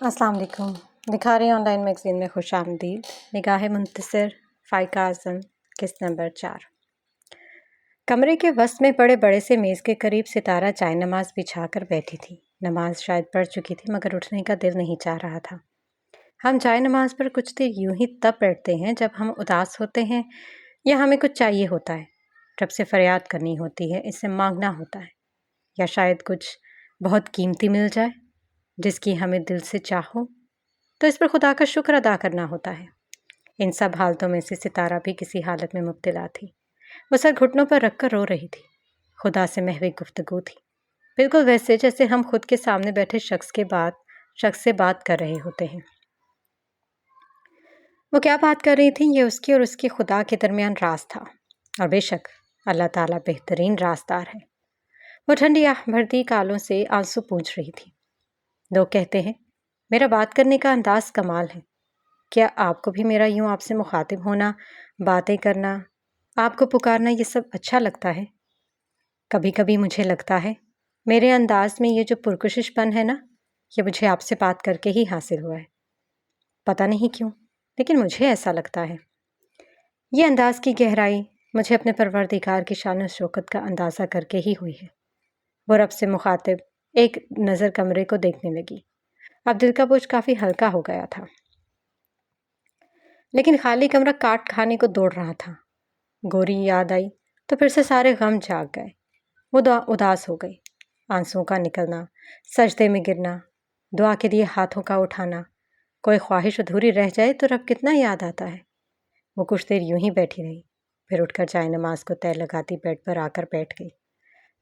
السلام علیکم۔ نکھاری on line magazine میں خوش آمدید۔ نگاہ منتصر فائقہ اعظم قسط نمبر 4۔ کمرے کے وسط میں بڑے بڑے سے میز کے قریب ستارہ چائے نماز بچھا کر بیٹھی تھی۔ نماز شاید پڑھ چکی تھی مگر اٹھنے کا دل نہیں چاہ رہا تھا۔ ہم چائے نماز پر کچھ دیر یوں ہی تب بیٹھتے ہیں جب ہم اداس ہوتے ہیں یا ہمیں کچھ چاہیے ہوتا ہے، رب سے فریاد کرنی ہوتی ہے، اس سے مانگنا ہوتا ہے، یا شاید کچھ بہت قیمتی مل جائے جس کی ہمیں دل سے چاہو تو اس پر خدا کا شکر ادا کرنا ہوتا ہے۔ ان سب حالتوں میں سے ستارہ بھی کسی حالت میں مبتلا تھی۔ وہ سر گھٹنوں پر رکھ کر رو رہی تھی۔ خدا سے محو گفتگو تھی، بالکل ویسے جیسے ہم خود کے سامنے بیٹھے شخص سے بات کر رہے ہوتے ہیں۔ وہ کیا بات کر رہی تھی یہ اس کی اور اس کے خدا کے درمیان راز تھا، اور بے شک اللہ تعالیٰ بہترین رازدار ہے۔ وہ ٹھنڈی آہ بھرتی گالوں سے آنسو پوچھ رہی تھی۔ لوگ کہتے ہیں میرا بات کرنے کا انداز کمال ہے، کیا آپ کو بھی میرا یوں آپ سے مخاطب ہونا، باتیں کرنا، آپ کو پکارنا یہ سب اچھا لگتا ہے؟ کبھی کبھی مجھے لگتا ہے میرے انداز میں یہ جو پرکشش پن ہے نا، یہ مجھے آپ سے بات کر کے ہی حاصل ہوا ہے۔ پتہ نہیں کیوں لیکن مجھے ایسا لگتا ہے۔ یہ انداز کی گہرائی مجھے اپنے پروردگار کی شان و شوکت کا اندازہ کر کے ہی ہوئی ہے۔ وہ رب سے مخاطب ایک نظر کمرے کو دیکھنے لگی۔ اب دل کا بوجھ کافی ہلکا ہو گیا تھا، لیکن خالی کمرہ کاٹ کھانے کو دوڑ رہا تھا۔ گوری یاد آئی تو پھر سے سارے غم جاگ گئے۔ وہ اداس ہو گئی۔ آنسوؤں کا نکلنا، سجدے میں گرنا، دعا کے لیے ہاتھوں کا اٹھانا، کوئی خواہش ادھوری رہ جائے تو رب کتنا یاد آتا ہے۔ وہ کچھ دیر یوں ہی بیٹھی رہی، پھر اٹھ کر چائے نماز کو تہ لگاتی بیڈ پر آ کر بیٹھ گئی۔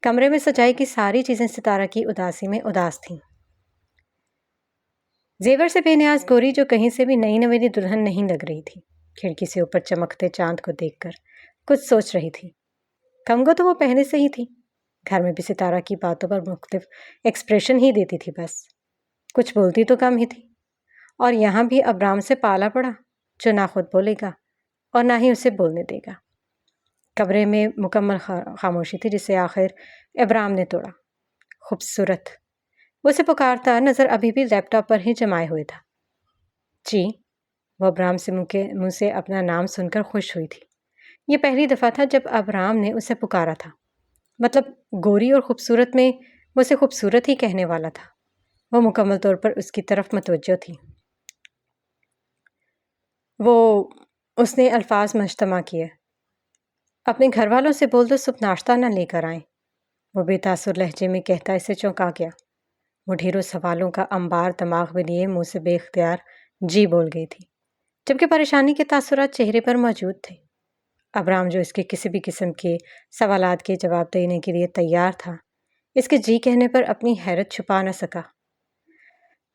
کمرے میں سجائی کی ساری چیزیں ستارہ کی اداسی میں اداس تھیں۔ زیور سے بے نیاز گوری جو کہیں سے بھی نئی نویلی دلہن نہیں لگ رہی تھی، کھڑکی سے اوپر چمکتے چاند کو دیکھ کر کچھ سوچ رہی تھی۔ کمگو تو وہ پہلے سے ہی تھی، گھر میں بھی ستارہ کی باتوں پر مختلف ایکسپریشن ہی دیتی تھی، بس کچھ بولتی تو کم ہی تھی۔ اور یہاں بھی ابرام سے پالا پڑا جو نہ خود بولے گا اور نہ ہی اسے بولنے دے گا۔ کمرے میں مکمل خاموشی تھی جسے آخر ابرام نے توڑا۔ خوبصورت، وہ اسے پکارتا نظر ابھی بھی لیپ ٹاپ پر ہی جمائے ہوئے تھا۔ جی، وہ ابرام سے منہ سے اپنا نام سن کر خوش ہوئی تھی۔ یہ پہلی دفعہ تھا جب ابرام نے اسے پکارا تھا، مطلب گوری اور خوبصورت میں وہ اسے خوبصورت ہی کہنے والا تھا۔ وہ مکمل طور پر اس کی طرف متوجہ تھی۔ اس نے الفاظ مجتمع کیے۔ اپنے گھر والوں سے بول دو صبح ناشتہ نہ لے کر آئیں، وہ بے تاثر لہجے میں کہتا اسے چونکا گیا۔ وہ ڈھیروں سوالوں کا انبار دماغ میں لیے منہ سے بے اختیار جی بول گئی تھی، جبکہ پریشانی کے تاثرات چہرے پر موجود تھے۔ ابرام جو اس کے کسی بھی قسم کے سوالات کے جواب دینے کے لیے تیار تھا، اس کے جی کہنے پر اپنی حیرت چھپا نہ سکا۔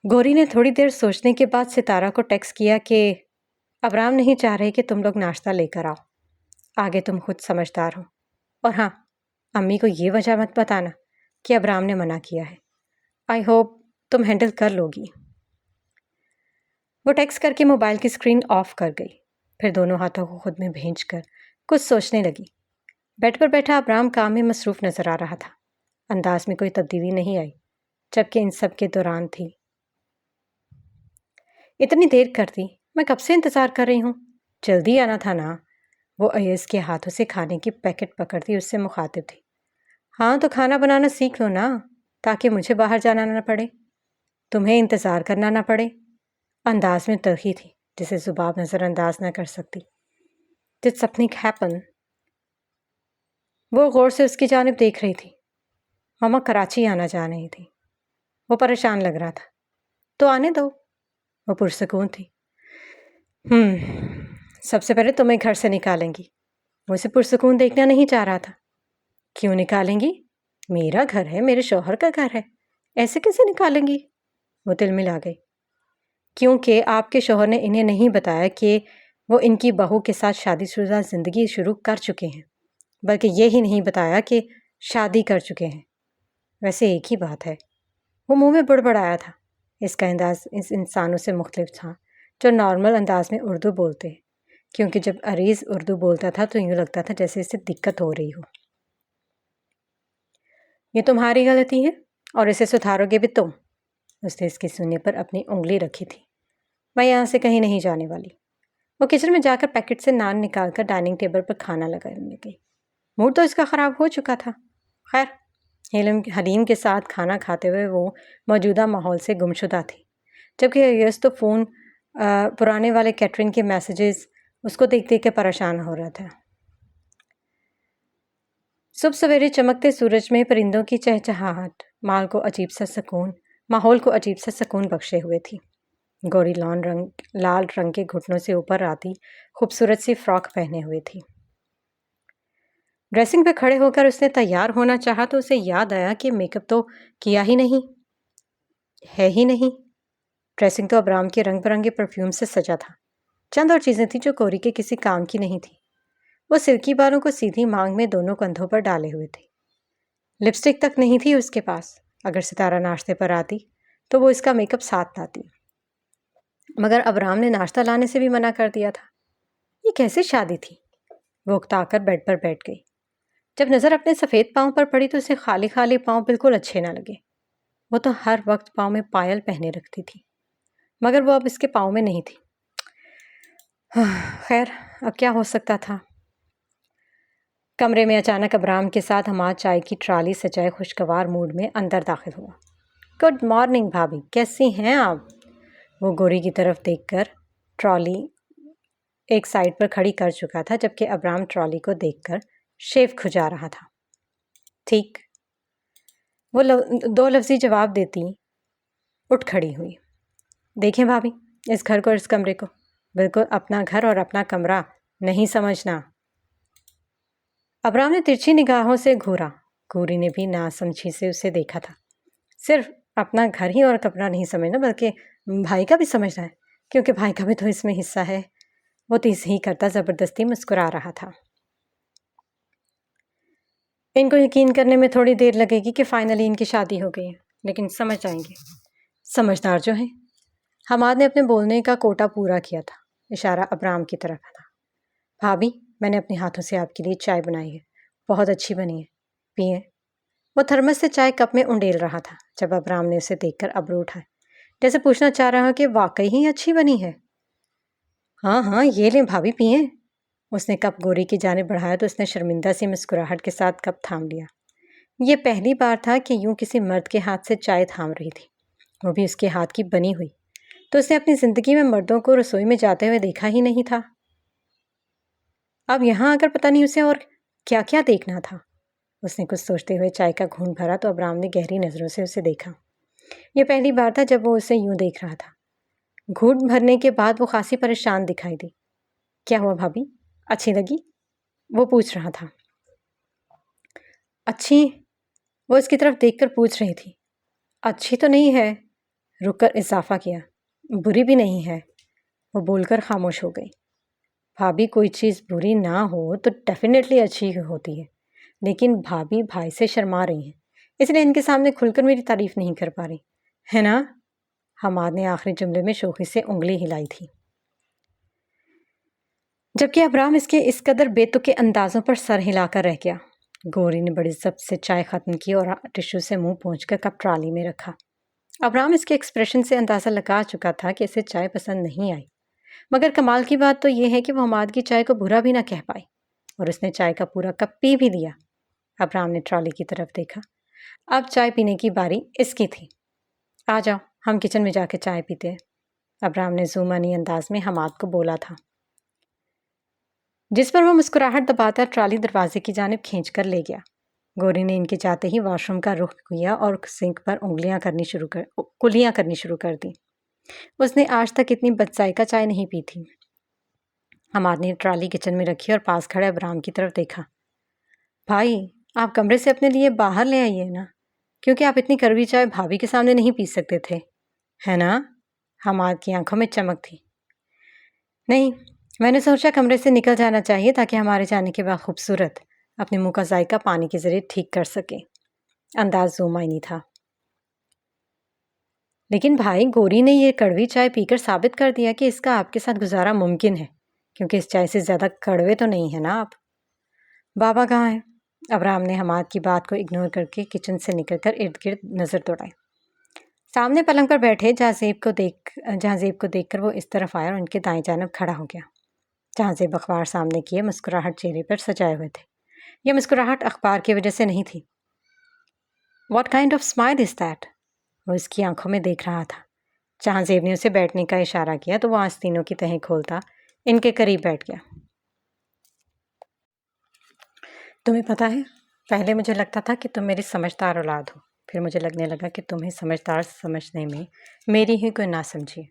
گوری نے تھوڑی دیر سوچنے کے بعد ستارہ کو ٹیکسٹ کیا کہ ابرام نہیں چاہ رہے کہ تم لوگ ناشتہ لے کر آؤ، آگے تم خود سمجھدار ہو، اور ہاں، امی کو یہ وجہ مت بتانا کہ ابرام نے منع کیا ہے۔ آئی ہوپ تم ہینڈل کر لو گی۔ وہ ٹیکسٹ کر کے موبائل کی اسکرین آف کر گئی، پھر دونوں ہاتھوں کو خود میں بھینچ کر کچھ سوچنے لگی۔ بیڈ پر بیٹھا ابرام کام میں مصروف نظر آ رہا تھا۔ انداز میں کوئی تبدیلی نہیں آئی، جبکہ ان سب کے دوران تھی۔ اتنی دیر کر دی، میں کب سے انتظار کر رہی ہوں، جلدی آنا تھا نا۔ وہ ایس کے ہاتھوں سے کھانے کی پیکٹ پکڑتی اس سے مخاطب تھی۔ ہاں تو کھانا بنانا سیکھ لو نا، تاکہ مجھے باہر جانا نہ پڑے، تمہیں انتظار کرنا نہ پڑے۔ انداز میں تلخی تھی جسے زباب نظر انداز نہ کر سکتی۔ Did something happen؟ وہ غور سے اس کی جانب دیکھ رہی تھی۔ ماما کراچی آنا چاہ رہی تھی۔ وہ پریشان لگ رہا تھا۔ تو آنے دو، وہ پرسکون تھی۔ سب سے پہلے تمہیں گھر سے نکالیں گی۔ وہ اسے پرسکون دیکھنا نہیں چاہ رہا تھا۔ کیوں نکالیں گی؟ میرا گھر ہے، میرے شوہر کا گھر ہے، ایسے کیسے نکالیں گی؟ وہ دل میں آ گئی۔ کیونکہ آپ کے شوہر نے انہیں نہیں بتایا کہ وہ ان کی بہو کے ساتھ شادی شدہ زندگی شروع کر چکے ہیں، بلکہ یہ ہی نہیں بتایا کہ شادی کر چکے ہیں۔ ویسے ایک ہی بات ہے۔ وہ منہ میں بڑبڑایا تھا۔ اس کا انداز اس انسانوں سے مختلف تھا جو نارمل انداز میں اردو بولتے ہیں، کیونکہ جب عریض اردو بولتا تھا تو یوں لگتا تھا جیسے اسے دقت ہو رہی ہو۔ یہ تمہاری غلطی ہے اور اسے سدھارو گے بھی تم۔ اس نے اس کے سینے پر اپنی انگلی رکھی تھی۔ میں یہاں سے کہیں نہیں جانے والی۔ وہ کچن میں جا کر پیکٹ سے نان نکال کر ڈائننگ ٹیبل پر کھانا لگانے گئی۔ موڈ تو اس کا خراب ہو چکا تھا۔ خیر، حلیم کے ساتھ کھانا کھاتے ہوئے وہ موجودہ ماحول سے گمشدہ تھی، جبکہ ایس تو فون پرانے والے کیٹرنگ کے میسیجز اس کو دیکھ دیکھ کے پریشان ہو رہا تھا۔ صبح سویرے چمکتے سورج میں پرندوں کی چہچہاہٹ ماحول کو عجیب سا سکون بخشے ہوئے تھی۔ گوری لال رنگ کے گھٹنوں سے اوپر آتی خوبصورت سی فراک پہنے ہوئے تھی۔ ڈریسنگ پہ کھڑے ہو کر اس نے تیار ہونا چاہا تو اسے یاد آیا کہ میک اپ تو کیا ہی نہیں۔ ڈریسنگ تو ابرام کے رنگ برنگے پرفیوم سے سجا تھا۔ چند اور چیزیں تھیں جو گوری کے کسی کام کی نہیں تھی۔ وہ سلکی بالوں کو سیدھی مانگ میں دونوں کندھوں پر ڈالے ہوئے تھی۔ لپسٹک تک نہیں تھی اس کے پاس۔ اگر ستارہ ناشتے پر آتی تو وہ اس کا میک اپ ساتھ لاتی، مگر ابرام نے ناشتہ لانے سے بھی منع کر دیا تھا۔ یہ کیسے شادی تھی؟ وہ اکتا کر بیڈ پر بیٹھ گئی۔ جب نظر اپنے سفید پاؤں پر پڑی تو اسے خالی پاؤں بالکل اچھے نہ لگے۔ وہ تو ہر وقت پاؤں میں پائل پہنے رکھتی تھی، مگر وہ اب اس کے پاؤں میں نہیں تھی۔ خیر، اب کیا ہو سکتا تھا؟ کمرے میں اچانک ابرام کے ساتھ حماد چائے کی ٹرالی سجائے خوشگوار موڈ میں اندر داخل ہوا۔ گڈ مارننگ بھابھی، کیسی ہیں آپ؟ وہ گوری کی طرف دیکھ کر ٹرالی ایک سائڈ پر کھڑی کر چکا تھا، جبکہ ابرام ٹرالی کو دیکھ کر شیو کھجا رہا تھا۔ ٹھیک، وہ دو لفظی جواب دیتی اٹھ کھڑی ہوئی۔ دیکھیں بھابھی، اس گھر کو اور اس کمرے کو بالکل اپنا گھر اور اپنا کمرہ نہیں سمجھنا۔ ابرام نے ترچھی نگاہوں سے گھورا۔ گوری نے بھی ناسمجھی سے اسے دیکھا تھا۔ صرف اپنا گھر ہی اور کمرہ نہیں سمجھنا، بلکہ بھائی کا بھی سمجھنا ہے، کیونکہ بھائی کا بھی تو اس میں حصہ ہے۔ وہ تیز ہی کرتا زبردستی مسکرا رہا تھا۔ ان کو یقین کرنے میں تھوڑی دیر لگے گی کہ فائنلی ان کی شادی ہو گئی ہے، لیکن سمجھ جائیں گے، سمجھدار جو ہیں۔ حماد نے اپنے بولنے کا کوٹا پورا کیا تھا۔ اشارہ ابرام کی طرف تھا۔ بھابھی، میں نے اپنے ہاتھوں سے آپ کے لیے چائے بنائی ہے، بہت اچھی بنی ہے، پئیں۔ وہ تھرمس سے چائے کپ میں انڈیل رہا تھا جب ابرام نے اسے دیکھ کر ابرو اٹھائے، جیسے پوچھنا چاہ رہا ہو کہ واقعی ہی اچھی بنی ہے۔ ہاں، یہ لیں بھابھی، پئیں۔ اس نے کپ گوری کی جانب بڑھایا تو اس نے شرمندہ سی مسکراہٹ کے ساتھ کپ تھام لیا۔ یہ پہلی بار تھا کہ یوں کسی مرد کے ہاتھ سے چائے تھام رہی تھی، وہ بھی اس کے ہاتھ کی بنی ہوئی۔ تو اس نے اپنی زندگی میں مردوں کو رسوئی میں جاتے ہوئے دیکھا ہی نہیں تھا۔ اب یہاں آ کر پتہ نہیں اسے اور کیا کیا دیکھنا تھا۔ اس نے کچھ سوچتے ہوئے چائے کا گھونٹ بھرا تو ابرام نے گہری نظروں سے اسے دیکھا۔ یہ پہلی بار تھا جب وہ اسے یوں دیکھ رہا تھا۔ گھونٹ بھرنے کے بعد وہ خاصی پریشان دکھائی دی۔ کیا ہوا بھابھی، اچھی لگی؟ وہ پوچھ رہا تھا۔ اچھی؟ وہ اس کی طرف دیکھ کر پوچھ رہی تھی۔ اچھی تو نہیں ہے، رک کر اضافہ کیا، بری بھی نہیں ہے۔ وہ بول کر خاموش ہو گئی۔ بھابھی، کوئی چیز بری نہ ہو تو ڈیفینیٹلی اچھی ہوتی ہے، لیکن بھابھی بھائی سے شرما رہی ہیں، اس لیے ان کے سامنے کھل کر میری تعریف نہیں کر پا رہی ہے نا؟ حماد نے آخری جملے میں شوخی سے انگلی ہلائی تھی، جبکہ ابرام اس کے اس قدر بے تکے اندازوں پر سر ہلا کر رہ گیا۔ گوری نے بڑی ضبط سے چائے ختم کی اور ٹشو سے منہ پونچھ کر کپ ٹرالی میں رکھا۔ ابرام اس کے ایکسپریشن سے اندازہ لگا چکا تھا کہ اسے چائے پسند نہیں آئی، مگر کمال کی بات تو یہ ہے کہ وہ حماد کی چائے کو برا بھی نہ کہہ پائی، اور اس نے چائے کا پورا کپ پی بھی لیا۔ ابرام نے ٹرالی کی طرف دیکھا۔ اب چائے پینے کی باری اس کی تھی۔ آ جاؤ، ہم کچن میں جا کے چائے پیتے ہیں، ابرام نے زومانی انداز میں حماد کو بولا تھا، جس پر وہ مسکراہٹ دباتا ٹرالی دروازے کی جانب کھینچ کر لے گیا۔ گوری نے ان کے جاتے ہی واش روم کا رخ کیا اور سنک پر کلیاں کرنی شروع کر دی۔ اس نے آج تک اتنی بد ذائقہ چائے نہیں پی تھی۔ حماد نے ٹرالی کچن میں رکھی اور پاس کھڑے ابرام کی طرف دیکھا۔ بھائی، آپ کمرے سے اپنے لیے باہر لے آئیے نا، کیونکہ آپ اتنی کڑوی چائے بھابھی کے سامنے نہیں پی سکتے تھے، ہے نا؟ حماد کی آنکھوں میں چمک تھی۔ نہیں، میں نے سوچا کمرے سے نکل جانا چاہیے تاکہ ہمارے جانے کے بعد خوبصورت اپنے منہ کا ذائقہ پانی کے ذریعے ٹھیک کر سکے۔ انداز زومائنی تھا۔ لیکن بھائی، گوری نے یہ کڑوی چائے پی کر ثابت کر دیا کہ اس کا آپ کے ساتھ گزارا ممکن ہے، کیونکہ اس چائے سے زیادہ کڑوے تو نہیں ہیں نا آپ۔ بابا کہاں ہیں؟ ابرام نے حماد کی بات کو اگنور کر کے کچن سے نکل کر ارد گرد نظر دوڑائی۔ سامنے پلنگ پر بیٹھے جہاں زیب کو دیکھ کر وہ اس طرف آیا اور ان کے دائیں جانب کھڑا ہو گیا. جہاں زیب اخبار سامنے کیے مسکراہٹ چہرے پر سجائے ہوئے تھے. یہ مسکراہٹ اخبار کی وجہ سے نہیں تھی. What kind of smile is that? وہ اس کی آنکھوں میں دیکھ رہا تھا. جہاں زیب نے اسے بیٹھنے کا اشارہ کیا تو وہ آستینوں کی تہیں کھولتا ان کے قریب بیٹھ گیا. تمہیں پتہ ہے، پہلے مجھے لگتا تھا کہ تم میری سمجھدار اولاد ہو. پھر مجھے لگنے لگا کہ تمہیں سمجھدار سمجھنے میں میری ہی کوئی نہ سمجھی.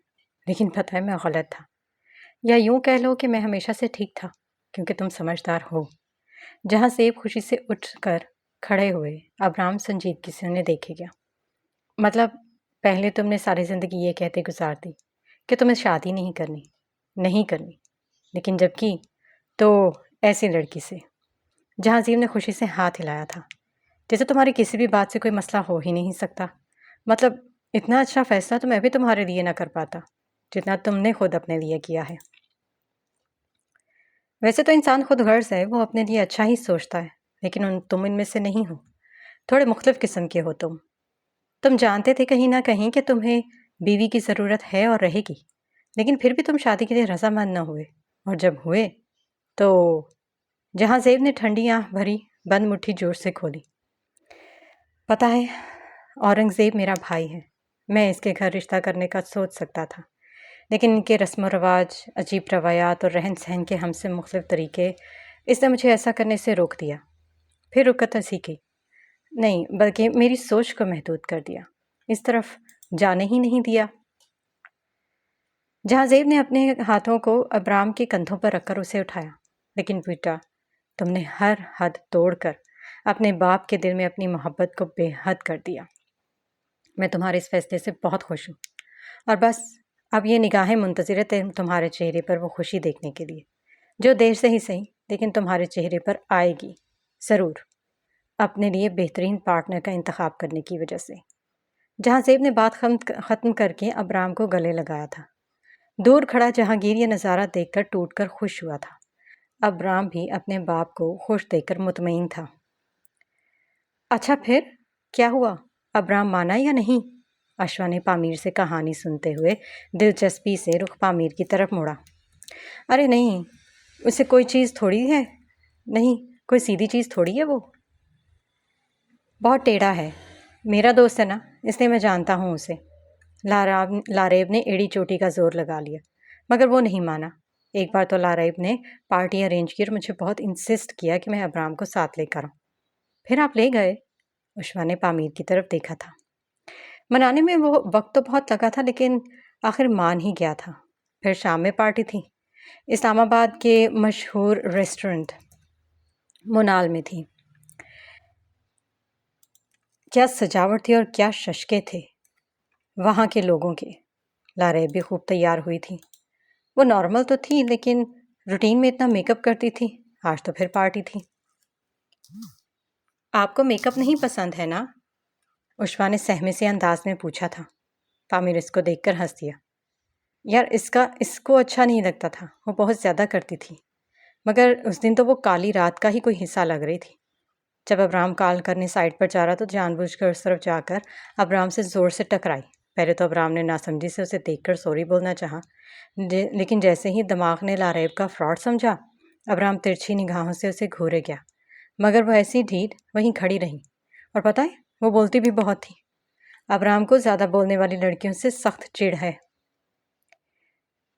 لیکن پتہ ہے میں غلط تھا، یا یوں کہہ لو کہ میں ہمیشہ سے ٹھیک تھا، کیونکہ تم سمجھدار ہو. جہاں زیب خوشی سے اٹھ کر کھڑے ہوئے. ابرام سنجیدگی سے انہیں دیکھے گیا. مطلب پہلے تم نے ساری زندگی یہ کہتے گزار دی کہ تمہیں شادی نہیں کرنی، لیکن جب کی تو ایسی لڑکی سے. جہاں زیب نے خوشی سے ہاتھ ہلایا تھا، جیسے تمہاری کسی بھی بات سے کوئی مسئلہ ہو ہی نہیں سکتا. مطلب اتنا اچھا فیصلہ تو میں بھی تمہارے لیے نہ کر پاتا جتنا تم نے خود اپنے لیے کیا ہے. ویسے تو انسان خود غرض ہے، وہ اپنے لیے اچھا ہی سوچتا ہے، لیکن تم ان میں سے نہیں ہو. تھوڑے مختلف قسم کے ہو. تم جانتے تھے کہیں نہ کہیں کہ تمہیں بیوی کی ضرورت ہے اور رہے گی، لیکن پھر بھی تم شادی کے لیے رضامند نہ ہوئے. اور جب ہوئے تو جہاں زیب نے ٹھنڈی آنکھ بھری بند مٹھی جوش سے کھولی. پتہ ہے، اورنگزیب میرا بھائی ہے. میں اس کے گھر رشتہ کرنے کا سوچ سکتا تھا، لیکن ان کے رسم و رواج، عجیب روایات اور رہن سہن کے ہم سے مختلف طریقے، اس نے مجھے ایسا کرنے سے روک دیا. پھر رکت سیکھی نہیں، بلکہ میری سوچ کو محدود کر دیا، اس طرف جانے ہی نہیں دیا. جہاں زیب نے اپنے ہاتھوں کو ابرام کے کندھوں پر رکھ کر اسے اٹھایا. لیکن بیٹا، تم نے ہر حد توڑ کر اپنے باپ کے دل میں اپنی محبت کو بے حد کر دیا. میں تمہارے اس فیصلے سے بہت خوش ہوں، اور بس اب یہ نگاہیں منتظر ہے تمہارے چہرے پر وہ خوشی دیکھنے کے لیے، جو دیر سے ہی صحیح لیکن تمہارے چہرے پر آئے گی ضرور، اپنے لیے بہترین پارٹنر کا انتخاب کرنے کی وجہ سے. جہاں زیب نے بات ختم کر کے ابرام کو گلے لگایا تھا. دور کھڑا جہانگیر یہ نظارہ دیکھ کر ٹوٹ کر خوش ہوا تھا. ابرام بھی اپنے باپ کو خوش دیکھ کر مطمئن تھا. اچھا پھر کیا ہوا؟ ابرام مانا یا نہیں؟ اشوا نے پامیر سے کہانی سنتے ہوئے دلچسپی سے رخ پامیر کی طرف موڑا. ارے نہیں، اسے کوئی چیز تھوڑی ہے، نہیں کوئی سیدھی چیز تھوڑی ہے، وہ بہت ٹیڑھا ہے. میرا دوست ہے نا، اس لیے میں جانتا ہوں اسے. لاریب نے ایڑی چوٹی کا زور لگا لیا، مگر وہ نہیں مانا. ایک بار تو لاریب نے پارٹی ارینج کی اور مجھے بہت انسسٹ کیا کہ میں ابرام کو ساتھ لے کر آؤں. پھر آپ لے گئے؟ اشوا نے پامیر کی طرف دیکھا تھا. منانے میں وہ وقت تو بہت لگا تھا، لیکن آخر مان ہی گیا تھا. پھر شام میں پارٹی تھی، اسلام آباد کے مشہور ریسٹورنٹ مونال میں تھی. کیا سجاوٹ تھی اور کیا ششکے تھے وہاں کے لوگوں کے. لاریب بھی خوب تیار ہوئی تھی. وہ نارمل تو تھی، لیکن روٹین میں اتنا میک اپ کرتی تھی. آج تو پھر پارٹی تھی. آپ کو میک اپ نہیں پسند ہے نا؟ اشوا نے سہمے سے انداز میں پوچھا تھا. پامیر اس کو دیکھ کر ہنس دیا. یار اس کو اچھا نہیں لگتا تھا، وہ بہت زیادہ کرتی تھی. مگر اس دن تو وہ کالی رات کا ہی کوئی حصہ لگ رہی تھی. جب ابرام کال کرنے سائٹ پر جا رہا تو جان بوجھ کر اس طرف جا کر ابرام سے زور سے ٹکرائی. پہلے تو ابرام نے ناسمجھی سے اسے دیکھ کر سوری بولنا چاہا، لیکن جیسے ہی دماغ نے لاریب کا فراڈ سمجھا، ابرام ترچھی نگاہوں سے اسے گھورے گیا. مگر وہ ایسی ڈھیٹ وہیں کھڑی رہی. اور پتہ ہے، وہ بولتی بھی بہت تھی. ابرام کو زیادہ بولنے والی لڑکیوں سے سخت چڑ ہے.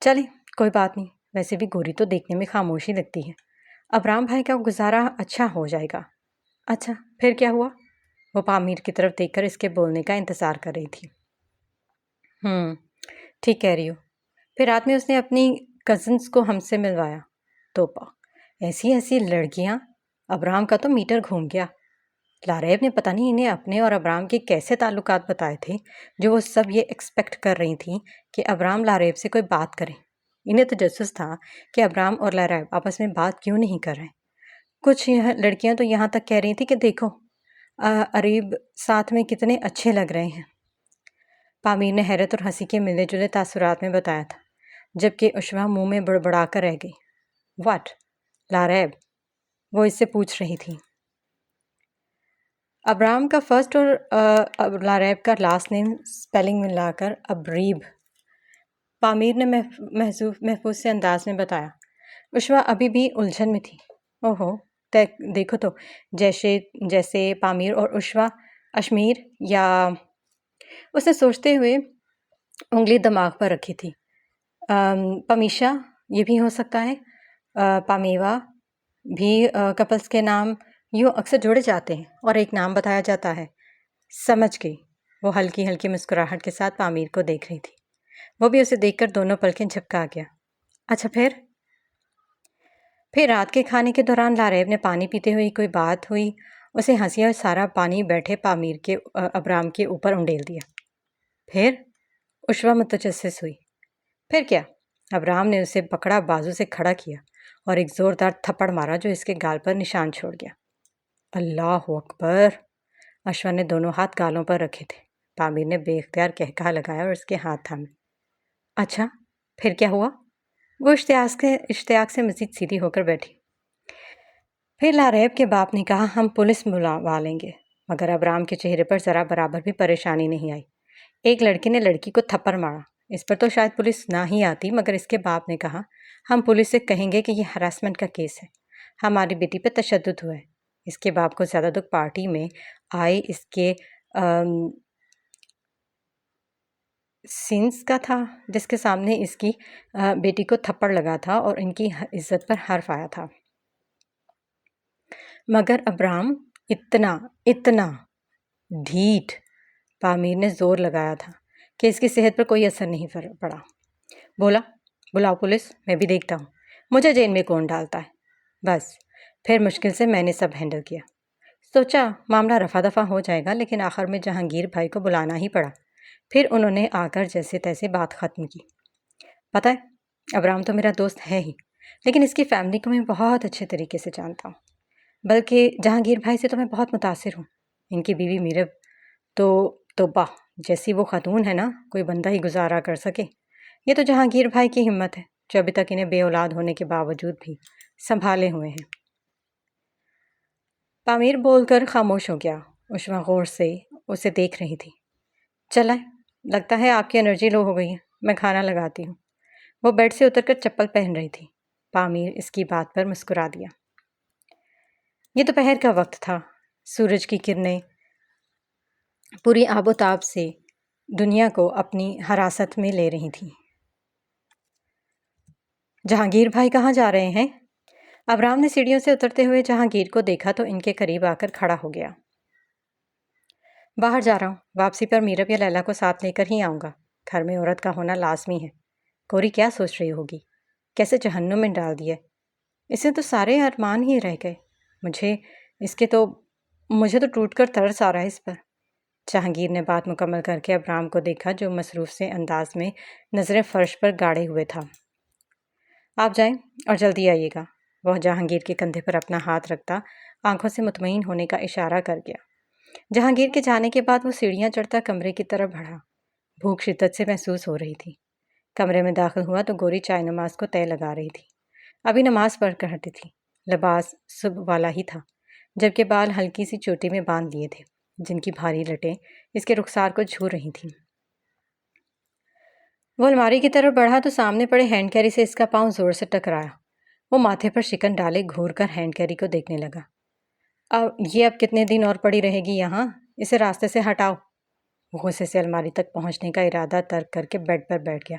چلے کوئی بات نہیں، ویسے بھی گوری تو دیکھنے میں خاموشی لگتی ہے. ابرام بھائی کا گزارا اچھا ہو جائے گا. اچھا پھر کیا ہوا؟ وہ پامیر کی طرف دیکھ کر اس کے بولنے کا انتظار کر رہی تھی. ٹھیک کہہ رہی ہو. پھر رات میں اس نے اپنی کزنس کو ہم سے ملوایا. توپا ایسی لڑکیاں. ابرام کا تو میٹر گھوم گیا. لاریب نے پتہ نہیں انہیں اپنے اور ابرام کے کیسے تعلقات بتائے تھے، جو وہ سب یہ ایکسپیکٹ کر رہی تھیں کہ ابرام لاریب سے کوئی بات کرے. انہیں تجسس تھا کہ ابرام اور لاریب آپس میں بات کیوں نہیں کر رہے. کچھ لڑکیاں تو یہاں تک کہہ رہی تھی کہ دیکھو اریب ساتھ میں کتنے اچھے لگ رہے ہیں. پامیر نے حیرت اور ہنسی کے ملے جلے تاثرات میں بتایا تھا، جبکہ اشوا منہ میں بڑبڑا کر رہ گئی. واٹ؟ لاریب وہ اس سے پوچھ رہی تھی. ابرام کا فرسٹ اور لاریب کا لاسٹ نیم سپیلنگ ملا کر ابریب، پامیر نے محفوظ سے انداز میں بتایا۔ عشوہ ابھی بھی الجھن میں تھی۔ اوہو، دیکھو تو، جیسے پامیر اور عشوہ اشمیر، یا اس نے سوچتے ہوئے انگلی دماغ پر رکھی تھی۔ پمیشا یہ بھی ہو سکتا ہے، پامیوا بھی کپلس کے نام یوں اکثر جوڑے جاتے ہیں اور ایک نام بتایا جاتا ہے۔ سمجھ گئی۔ وہ ہلکی ہلکی مسکراہٹ کے ساتھ پامیر کو دیکھ رہی تھی۔ وہ بھی اسے دیکھ کر دونوں پلکیں جھپکا گیا۔ اچھا پھر رات کے کھانے کے دوران لاریب نے پانی پیتے ہوئی کوئی بات ہوئی، اسے ہنسی اور سارا پانی بیٹھے پامیر کے ابرام کے اوپر انڈیل دیا۔ پھر عشوہ متجسس ہوئی۔ پھر کیا؟ ابرام نے اسے پکڑا، بازو سے کھڑا کیا اور ایک زوردار تھپڑ مارا جو اس کے گال پر نشان چھوڑ گیا۔ اللہ اکبر! عشوہ نے دونوں ہاتھ گالوں پر رکھے تھے۔ پامیر نے بے اختیار قہقہہ لگایا اور اس کے ہاتھ تھامے۔ اچھا پھر کیا ہوا؟ وہ اشتیاق سے مزید سیدھی ہو کر بیٹھی۔ پھر لاریب کے باپ نے کہا ہم پولیس بلوا لیں گے، مگر ابرام کے چہرے پر ذرا برابر بھی پریشانی نہیں آئی۔ ایک لڑکی نے لڑکی کو تھپڑ مارا، اس پر تو شاید پولیس نہ ہی آتی، مگر اس کے باپ نے کہا ہم پولیس سے کہیں گے کہ یہ ہراسمنٹ کا کیس ہے، ہماری بیٹی پہ تشدد ہوا ہے۔ اس کے باپ کو زیادہ دکھ پارٹی میں آئے اس کے سینس کا تھا، جس کے سامنے اس کی بیٹی کو تھپڑ لگا تھا اور ان کی عزت پر حرف آیا تھا۔ مگر ابرام اتنا ڈھیٹ، پامیر نے زور لگایا تھا کہ اس کی صحت پر کوئی اثر نہیں پڑا۔ بولا بلاؤ پولیس، میں بھی دیکھتا ہوں مجھے جیل میں کون ڈالتا ہے۔ بس پھر مشکل سے میں نے سب ہینڈل کیا۔ سوچا معاملہ رفع دفع ہو جائے گا، لیکن آخر میں جہانگیر بھائی کو بلانا ہی پڑا۔ پھر انہوں نے آ کر جیسے تیسے بات ختم کی۔ پتہ ہے ابرام تو میرا دوست ہے ہی، لیکن اس کی فیملی کو میں بہت اچھے طریقے سے جانتا ہوں، بلکہ جہانگیر بھائی سے تو میں بہت متاثر ہوں۔ ان کی بیوی میرب تو باہ جیسی وہ خاتون ہے نا، کوئی بندہ ہی گزارا کر سکے۔ یہ تو جہانگیر بھائی کی ہمت ہے جو ابھی تک انہیں بے اولاد ہونے کے باوجود بھی سنبھالے ہوئے ہیں۔ پامیر بول کر خاموش ہو گیا۔ عشوہ غور سے اسے دیکھ رہی تھی۔ چلائے، لگتا ہے آپ کی انرجی لو ہو گئی ہے، میں کھانا لگاتی ہوں۔ وہ بیڈ سے اتر کر چپل پہن رہی تھی۔ پامیر اس کی بات پر مسکرا دیا۔ یہ دوپہر کا وقت تھا۔ سورج کی کرنیں پوری آب و تاب سے دنیا کو اپنی حراست میں لے رہی تھیں۔ جہانگیر بھائی کہاں جا رہے ہیں؟ ابرام نے سیڑھیوں سے اترتے ہوئے جہانگیر کو دیکھا تو ان کے قریب آ کر کھڑا ہو گیا۔ باہر جا رہا ہوں، واپسی پر میرب یا لیلا کو ساتھ لے کر ہی آؤں گا۔ گھر میں عورت کا ہونا لازمی ہے۔ کوری کیا سوچ رہی ہوگی؟ کیسے جہنم میں ڈال دیا۔ اسے تو سارے ارمان ہی رہ گئے۔ مجھے تو ٹوٹ کر ترس آ رہا ہے اس پر۔ جہانگیر نے بات مکمل کر کے ابرام کو دیکھا جو مصروف سے انداز میں نظریں فرش پر گاڑے ہوئے تھا۔ آپ جائیں اور جلدی آئیے گا۔ وہ جہانگیر کے کندھے پر اپنا ہاتھ رکھتا آنکھوں سے مطمئن ہونے کا اشارہ کر گیا۔ جہانگیر کے جانے کے بعد وہ سیڑھیاں چڑھتا کمرے کی طرف بڑھا۔ بھوک شدت سے محسوس ہو رہی تھی۔ کمرے میں داخل ہوا تو گوری چائے نماز کو طے لگا رہی تھی۔ ابھی نماز پڑھ کر ہٹی تھی۔ لباس صبح والا ہی تھا، جبکہ بال ہلکی سی چوٹی میں باندھ لیے تھے، جن کی بھاری لٹیں اس کے رخسار کو چھو رہی تھیں۔ وہ الماری کی طرف بڑھا تو سامنے پڑے ہینڈ کیری سے اس کا پاؤں زور سے ٹکرایا۔ وہ ماتھے پر شکن ڈالے گھور کر ہینڈ کیری کو دیکھنے لگا۔ اب کتنے دن اور پڑی رہے گی یہاں؟ اسے راستے سے ہٹاؤ۔ وہ غصے سے الماری تک پہنچنے کا ارادہ ترک کر کے بیڈ پر بیٹھ گیا۔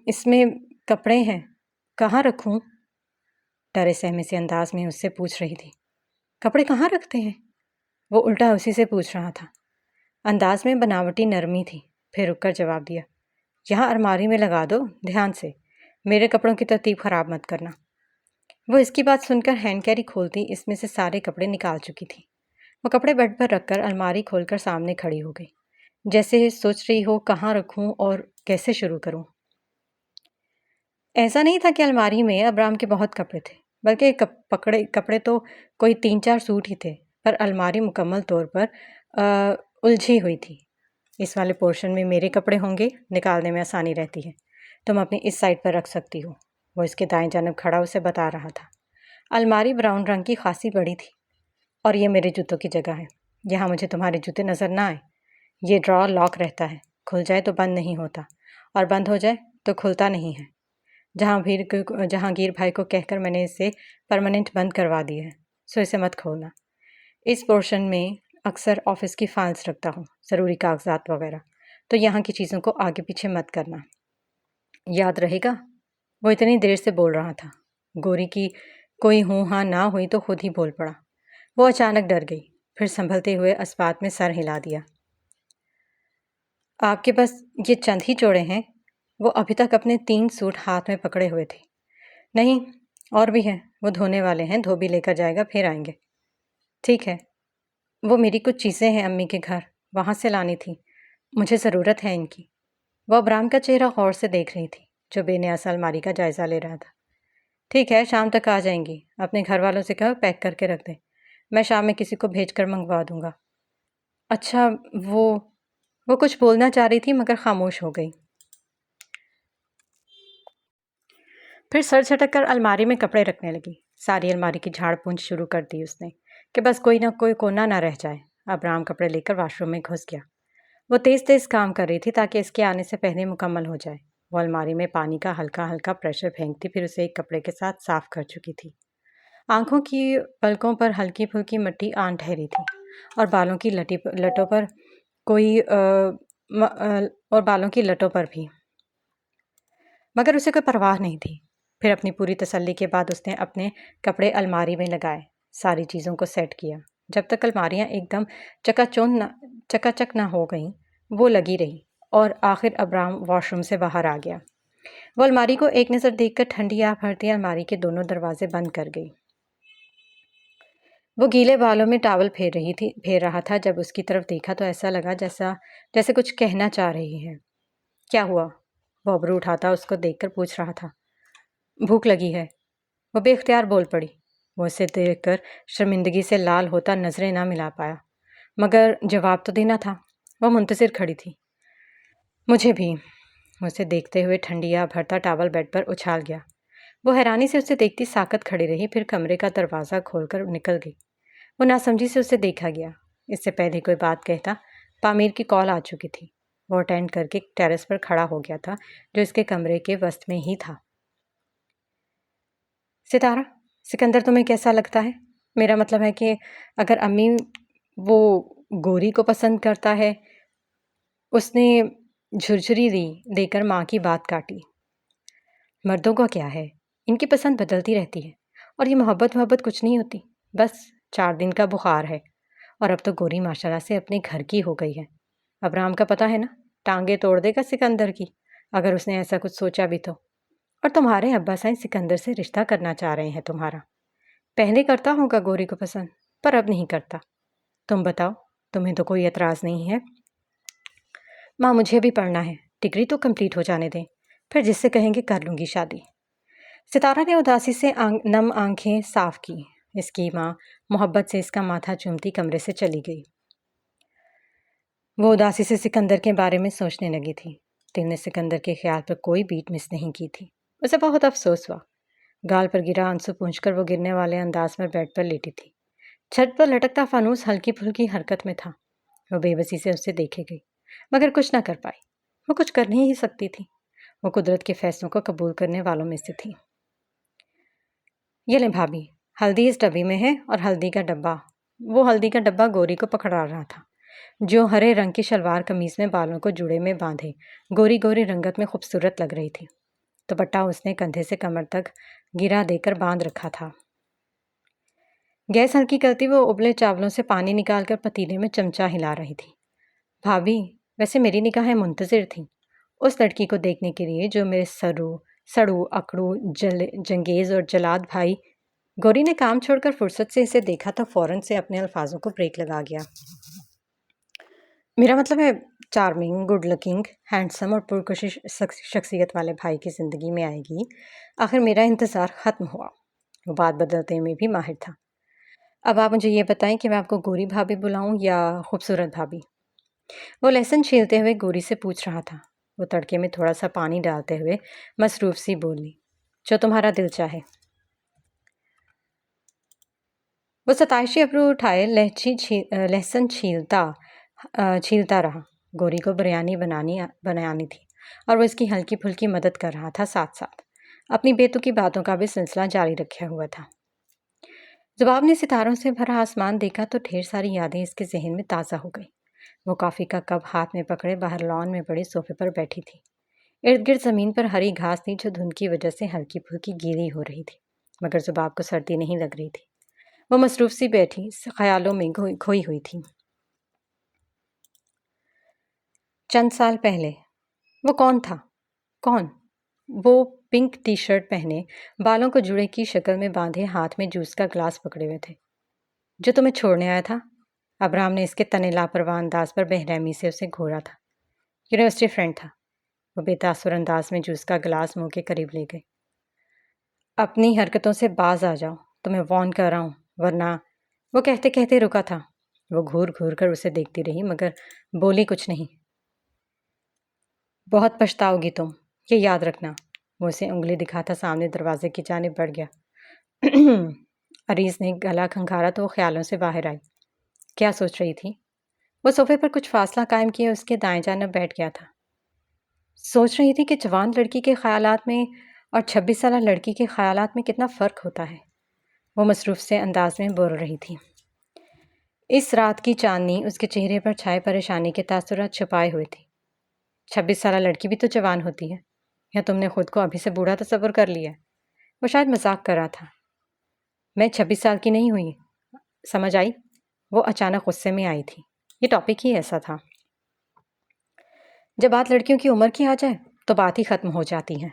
اس میں کپڑے ہیں، کہاں رکھوں؟ ڈرے سہمے سے انداز میں اس سے پوچھ رہی تھی۔ کپڑے کہاں رکھتے ہیں؟ وہ الٹا اسی سے پوچھ رہا تھا۔ انداز میں بناوٹی نرمی تھی۔ پھر رک کر جواب دیا، یہاں الماری میں لگا دو، دھیان سے، میرے کپڑوں کی ترتیب خراب مت کرنا۔ وہ اس کی بات سن کر ہینڈ کیری کھولتی اس میں سے سارے کپڑے نکال چکی تھی۔ وہ کپڑے بیڈ پر رکھ کر الماری کھول کر سامنے کھڑی ہو گئی، جیسے سوچ رہی ہو کہاں رکھوں اور کیسے شروع کروں۔ ایسا نہیں تھا کہ الماری میں ابرام کے بہت کپڑے تھے، بلکہ کپڑے تو کوئی 3-4 سوٹ ہی تھے، پر الماری مکمل طور پر الجھی ہوئی تھی۔ اس والے پورشن میں میرے کپڑے ہوں گے، نکالنے میں آسانی رہتی ہے، تم اپنی اس سائڈ پر رکھ سکتی ہو۔ وہ اس کے دائیں جانب کھڑا اسے بتا رہا تھا۔ الماری براؤن رنگ کی خاصی بڑی تھی، اور یہ میرے جوتوں کی جگہ ہے، یہاں مجھے تمہارے جوتے نظر نہ آئے۔ یہ ڈرا لاک رہتا ہے، کھل جائے تو بند نہیں ہوتا، اور بند ہو جائے تو کھلتا نہیں ہے۔ جہانگیر بھائی کو کہہ کر میں نے اسے پرماننٹ بند کروا دی ہے، سو اسے مت کھولنا۔ اس پورشن میں اکثر آفس کی فائلز رکھتا ہوں، ضروری کاغذات وغیرہ، تو یہاں کی چیزوں کو آگے پیچھے مت کرنا، یاد رہے گا؟ وہ اتنی دیر سے بول رہا تھا، گوری کی کوئی ہوں ہاں نہ ہوئی تو خود ہی بول پڑا۔ وہ اچانک ڈر گئی، پھر سنبھلتے ہوئے اسبات میں سر ہلا دیا۔ آپ کے پاس یہ چند ہی جوڑے ہیں؟ وہ ابھی تک اپنے 3 سوٹ ہاتھ میں پکڑے ہوئے تھے۔ نہیں، اور بھی ہیں، وہ دھونے والے ہیں، دھوبی لے کر جائے گا، پھر آئیں گے۔ ٹھیک ہے، وہ میری کچھ چیزیں ہیں امی کے گھر، وہاں سے لانی تھی، مجھے ضرورت ہے ان کی۔ وہ ابرام کا چہرہ غور سے دیکھ رہی تھی، جو بے نیاز الماری کا جائزہ لے رہا تھا۔ ٹھیک ہے، شام تک آ جائیں گی، اپنے گھر والوں سے کہو پیک کر کے رکھ دیں، میں شام میں کسی کو بھیج کر منگوا دوں گا۔ اچھا، وہ کچھ بولنا چاہ رہی تھی مگر خاموش ہو گئی۔ پھر سر جھٹک کر الماری میں کپڑے رکھنے لگی۔ ساری الماری کی جھاڑ پونچھ شروع کر دی اس نے کہ بس کوئی نہ کوئی کونا نہ رہ جائے۔ ابرام کپڑے لے کر واش روم میں گھس گیا۔ وہ تیز تیز کام کر رہی تھی تاکہ اس کے آنے سے پہلے مکمل ہو جائے۔ وہ الماری میں پانی کا ہلکا ہلکا پریشر پھینکتی پھر اسے ایک کپڑے کے ساتھ صاف کر چکی تھی۔ آنکھوں کی پلکوں پر ہلکی پھلکی مٹی آن ٹھہری تھی، اور بالوں کی لٹوں پر بھی، مگر اسے کوئی پرواہ نہیں تھی۔ پھر اپنی پوری تسلی کے بعد اس نے اپنے کپڑے الماری میں لگائے، ساری چیزوں کو سیٹ کیا۔ جب تک الماریاں ایک دم چکا چک نہ ہو گئیں وہ لگی رہی، اور آخر ابرام واش روم سے باہر آ گیا۔ وہ الماری کو ایک نظر دیکھ کر ٹھنڈی آہ بھرتی الماری کے دونوں دروازے بند کر گئی۔ وہ گیلے بالوں میں ٹاول پھیر رہا تھا۔ جب اس کی طرف دیکھا تو ایسا لگا جیسے کچھ کہنا چاہ رہی ہے۔ کیا ہوا؟ وہ ابرو اٹھاتا اس کو دیکھ کر پوچھ رہا تھا۔ بھوک لگی ہے، وہ بے اختیار بول پڑی۔ وہ اسے دیکھ کر شرمندگی سے لال ہوتا نظریں نہ ملا پایا، مگر جواب تو دینا تھا۔ وہ منتظر کھڑی تھی۔ مجھے بھی۔ اسے دیکھتے ہوئے ٹھنڈی آہ بھرتا ٹاول بیڈ پر اچھال گیا۔ وہ حیرانی سے اسے دیکھتی ساکت کھڑی رہی، پھر کمرے کا دروازہ کھول کر نکل گئی۔ وہ ناسمجھی سے اسے دیکھا گیا۔ اس سے پہلے کوئی بات کہتا پامیر کی کال آ چکی تھی۔ وہ اٹینڈ کر کے ٹیرس پر کھڑا ہو گیا تھا، جو اس کے کمرے کے وسط میں ہی تھا۔ ستارہ، سکندر تمہیں کیسا لگتا ہے؟ میرا مطلب ہے کہ اگر امی وہ گوری کو پسند کرتا ہے۔ اس نے جھرجھری دے کر ماں کی بات کاٹی۔ مردوں کا کیا ہے، ان کی پسند بدلتی رہتی ہے، اور یہ محبت کچھ نہیں ہوتی، بس 4 دن کا بخار ہے۔ اور اب تو گوری ماشاءاللہ سے اپنے گھر کی ہو گئی ہے۔ ابرام کا پتہ ہے نا، ٹانگیں توڑ دے گا سکندر کی اگر اس نے ایسا کچھ سوچا بھی تو۔ اور تمہارے ابا سائیں سکندر سے رشتہ کرنا چاہ رہے ہیں تمہارا۔ پہلے کرتا ہوگا گوری کو پسند، پر اب نہیں کرتا۔ تم بتاؤ، تمہیں تو کوئی اعتراض نہیں ہے؟ ماں مجھے بھی پڑھنا ہے، ڈگری تو کمپلیٹ ہو جانے دیں، پھر جس سے کہیں گے کر لوں گی شادی۔ ستارہ نے اداسی سے نم آنکھیں صاف کی۔ اس کی ماں محبت سے اس کا ماتھا چومتی کمرے سے چلی گئی۔ وہ اداسی سے سکندر کے بارے میں سوچنے لگی تھی۔ دل نے سکندر کے خیال پر کوئی بیٹ مس نہیں کی تھی۔ اسے بہت افسوس ہوا۔ گال پر گرا آنسو پونچھ کر وہ گرنے والے انداز میں بیڈ پر لیٹی تھی۔ چھت پر لٹکتا فانوس ہلکی پھلکی حرکت میں تھا۔ وہ بے بسی سے اسے دیکھے گئی، مگر کچھ نہ کر پائی۔ وہ کچھ کر نہیں ہی سکتی تھی۔ وہ قدرت کے فیصلوں کو قبول کرنے والوں میں سے تھی۔ یہ لیں بھابھی، ہلدی اس ڈبی میں ہے، اور ہلدی کا ڈبہ۔ وہ ہلدی کا ڈبہ گوری کو پکڑا رہا تھا، جو ہرے رنگ کی شلوار قمیض میں بالوں کو جوڑے میں باندھے گوری رنگت میں خوبصورت لگ رہی تھی۔ دوپٹہ اس نے کندھے سے کمر تک گرا دے کر باندھ رکھا تھا۔ گیس ہلکی کرتی وہ ابلے چاولوں سے پانی نکال کر پتیلے میں چمچہ ہلا رہی تھی۔ بھابھی، ویسے میری نگاہیں منتظر تھیں اس لڑکی کو دیکھنے کے لیے جو میرے سڑو اکڑو جنگیز اور جلاد بھائی۔ گوری نے کام چھوڑ کر فرصت سے اسے دیکھا تو فوراً سے اپنے الفاظوں کو بریک لگا گیا۔ میرا مطلب ہے چارمنگ، گڈ لکنگ، ہینڈسم اور پرکشش شخصیت والے بھائی کی زندگی میں آئے گی۔ آخر میرا انتظار ختم ہوا۔ وہ بات بدلنے میں بھی ماہر تھا۔ اب آپ مجھے یہ بتائیں کہ میں آپ کو گوری بھابھی بلاؤں یا خوبصورت بھابھی؟ وہ لہسن چھیلتے ہوئے گوری سے پوچھ رہا تھا۔ وہ تڑکے میں تھوڑا سا پانی ڈالتے ہوئے مصروف سی بولی، جو تمہارا دل چاہے۔ وہ ستائشی ابرو اٹھائے لہسن چھیلتا رہا۔ گوری کو بریانی بنانی تھی اور وہ اس کی ہلکی پھلکی مدد کر رہا تھا، ساتھ ساتھ اپنی بیتوکی باتوں کا بھی سلسلہ جاری رکھا ہوا تھا۔ ذباب نے ستاروں سے بھرا آسمان دیکھا تو ڈھیر ساری یادیں اس کے ذہن میں تازہ ہو گئیں۔ وہ کافی کا کپ ہاتھ میں پکڑے باہر لان میں بڑے صوفے پر بیٹھی تھی۔ ارد گرد زمین پر ہری گھاس تھی جو دھند کی وجہ سے ہلکی پھلکی گیلی ہو رہی تھی، مگر ذباب کو سردی نہیں لگ رہی تھی۔ وہ مصروف سی بیٹھی خیالوں میں کھوئی ہوئی تھی۔ چند سال پہلے وہ کون تھا؟ کون؟ وہ پنک ٹی شرٹ پہنے، بالوں کو جوڑے کی شکل میں باندھے، ہاتھ میں جوس کا گلاس پکڑے ہوئے تھے، جو تمہیں چھوڑنے آیا تھا؟ ابرام نے اس کے تنے لاپرواہ انداز پر بے رحمی سے اسے گھورا تھا۔ یونیورسٹی فرینڈ تھا۔ وہ بے تاثر انداز میں جوس کا گلاس منہ کے قریب لے گئے۔ اپنی حرکتوں سے باز آ جاؤ، تمہیں وارن کر رہا ہوں، ورنہ… وہ کہتے کہتے رکا تھا۔ وہ گھور گھور کر اسے دیکھتی رہی مگر بولی کچھ نہیں۔ بہت پچھتاؤ گی تم، یہ یاد رکھنا۔ وہ اسے انگلی دکھاتا سامنے دروازے کی جانب بڑھ گیا۔ عریض نے گلا کھنگھارا تو وہ خیالوں سے باہر آئی۔ کیا سوچ رہی تھی؟ وہ صوفے پر کچھ فاصلہ قائم کیے اس کے دائیں جانب بیٹھ گیا تھا۔ سوچ رہی تھی کہ جوان لڑکی کے خیالات میں اور 26 سالہ لڑکی کے خیالات میں کتنا فرق ہوتا ہے۔ وہ مصروف سے انداز میں بول رہی تھی۔ اس رات کی چاندنی اس کے چہرے پر چھائے پریشانی کے تاثرات چھپائے ہوئے تھی۔ 26 سالہ لڑکی بھی تو جوان ہوتی ہے، یا تم نے خود کو ابھی سے بوڑھا تصور کر لیا؟ وہ شاید مذاق کر رہا تھا۔ میں 26 سال کی نہیں ہوئی، سمجھ آئی؟ وہ اچانک غصے میں آئی تھی۔ یہ ٹاپک ہی ایسا تھا۔ جب بات لڑکیوں کی عمر کی آ جائے تو بات ہی ختم ہو جاتی ہے۔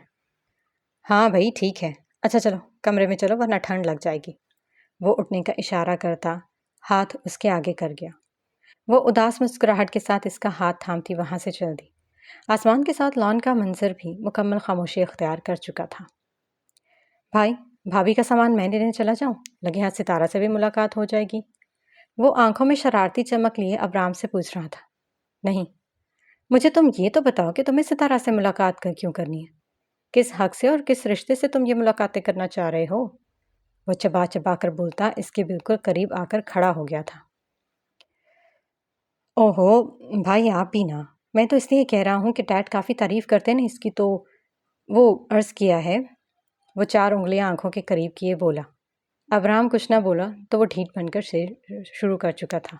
ہاں بھائی ٹھیک ہے، اچھا چلو کمرے میں چلو ورنہ ٹھنڈ لگ جائے گی۔ وہ اٹھنے کا اشارہ کرتا ہاتھ اس کے آگے کر گیا۔ وہ اداس مسکراہٹ کے ساتھ اس کا ہاتھ تھامتی وہاں سے چل دی۔ آسمان کے ساتھ لان کا منظر بھی مکمل خاموشی اختیار کر چکا تھا۔ بھائی بھابھی کا سامان میں لینے چلا جاؤں؟ لگے ہاتھ ستارہ سے بھی ملاقات ہو جائے گی۔ وہ آنکھوں میں شرارتی چمک لیے ابرام سے پوچھ رہا تھا۔ نہیں، مجھے تم یہ تو بتاؤ کہ تمہیں ستارہ سے ملاقات کیوں کرنی ہے؟ کس حق سے اور کس رشتے سے تم یہ ملاقاتیں کرنا چاہ رہے ہو؟ وہ چبا چبا کر بولتا اس کے بالکل قریب آ کر کھڑا ہو گیا تھا۔ اوہو بھائی آپ بھی نا، میں تو اس لیے کہہ رہا ہوں کہ ڈیڈ کافی تعریف کرتے ہیں اس کی، تو وہ عرض کیا ہے۔ وہ 4 انگلیاں آنکھوں کے قریب کیے بولا۔ ابرام کچھ نہ بولا تو وہ ڈھیٹ بن کر شروع کر چکا تھا۔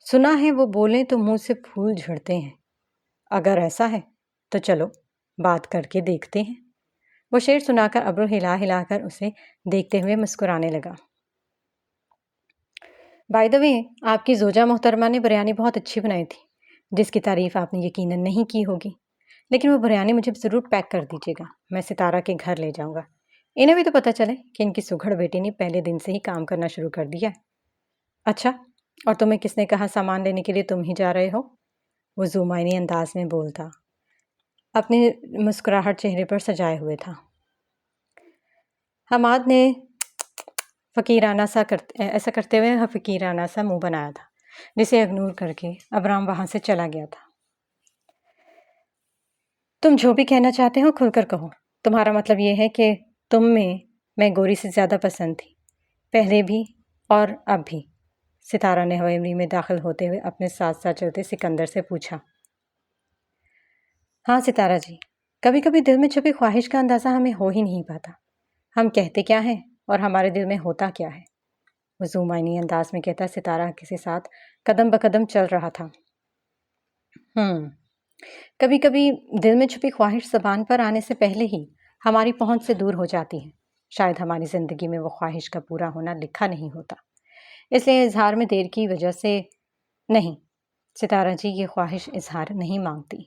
سنا ہے وہ بولیں تو منہ سے پھول جھڑتے ہیں، اگر ایسا ہے تو چلو بات کر کے دیکھتے ہیں۔ وہ شعر سنا کر ابرو ہلا ہلا کر اسے دیکھتے ہوئے مسکرانے لگا۔ بائی دا وے، آپ کی زوجہ محترمہ نے بریانی بہت اچھی بنائی تھی، جس کی تعریف آپ نے یقیناً نہیں کی ہوگی، لیکن وہ بریانی مجھے ضرور پیک کر دیجیے گا، میں ستارہ کے گھر لے جاؤں گا۔ انہیں بھی تو پتہ چلے کہ ان کی سگھڑ بیٹی نے پہلے دن سے ہی کام کرنا شروع کر دیا ہے۔ اچھا، اور تمہیں کس نے کہا سامان لینے کے لیے تم ہی جا رہے ہو؟ وہ زومائنی انداز میں بولتا، اپنی مسکراہٹ چہرے پر سجائے ہوئے تھا۔ حماد نے ایسا کرتے ہوئے فقیرانہ سا منہ بنایا تھا، جسے اگنور کر کے ابرام وہاں سے چلا گیا تھا۔ تم جو بھی کہنا چاہتے ہو کھل کر کہو۔ تمہارا مطلب یہ ہے کہ تم میں گوری سے زیادہ پسند تھی، پہلے بھی اور اب بھی؟ ستارہ نے ہوئے میں داخل ہوتے ہوئے اپنے ساتھ ساتھ چلتے سکندر سے پوچھا۔ ہاں ستارہ جی، کبھی کبھی دل میں چھپی خواہش کا اندازہ ہمیں ہو ہی نہیں پاتا، ہم کہتے کیا ہیں اور ہمارے دل میں ہوتا کیا ہے۔ وہ زومائنی انداز میں کہتا ستارہ کسی ساتھ قدم بقدم چل رہا تھا۔ کبھی کبھی دل میں چھپی خواہش زبان پر آنے سے پہلے ہی ہماری پہنچ سے دور ہو جاتی ہے۔ شاید ہماری زندگی میں وہ خواہش کا پورا ہونا لکھا نہیں ہوتا، اس لیے اظہار میں دیر کی وجہ سے نہیں۔ ستارہ جی، یہ خواہش اظہار نہیں مانگتی۔